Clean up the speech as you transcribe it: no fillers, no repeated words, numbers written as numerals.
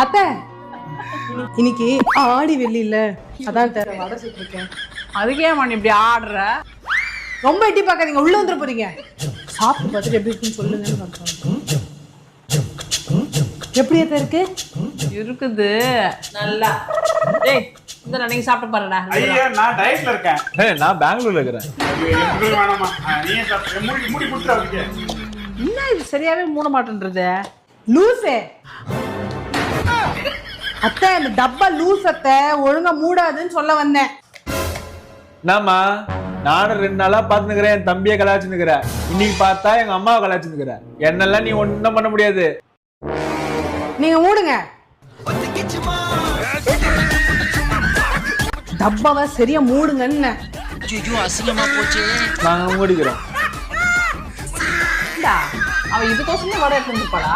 அத்தை இன்னைக்கு ஆடி வெள்ளி இல்ல, அதான் தர வடை சுட்டுருக்கேன். அதுக்கே நீ இப்படி ஆடுற? ரொம்ப எட்டி பார்க்காதீங்க, உள்ள வந்துட போறீங்க. சாப்பிட்டு பார்த்துட்டு எப்படி இருக்குன்னு சொல்லுங்க. எப்படி அத்தை இருக்கு? இருக்குது நல்லா. ஏய் இந்த நீங்க சாப்பிட்டு பாருடா. ஐயா நான் டயட்ல இருக்கேன். நான் பெங்களூர்ல இருக்கிறேன். வேணாமா, நீயே சாப்பிட்டு மூடி குடுத்து அவருக்கு. என்ன இது சரியாவே மூட மாட்டேன்றது? லூசே அத்தை, இந்த டப்பா லூஸ் அத்தை, ஒழுங்கா மூடாதுன்னு சொல்ல வந்தேன். என்னம்மா, நானும் 2 நாளா பாத்துக்கிறேன், என் தம்பியை கலாச்சுக்கிறேன். இன்னைக்கு பார்த்தா எங்க அம்மாவை கலாச்சுக்கிறேன். என்னெல்லாம் நீ ஒன்னும் பண்ண முடியாது. நீங்க மூடுங்க. டப்பாவை சரியா மூடுங்கன்னு. அசிங்கமா போச்சு. நாங்க மூடிக்கிறோம். அவ இதுக்கோசமே வடை எடுத்து வந்துப்பாளா?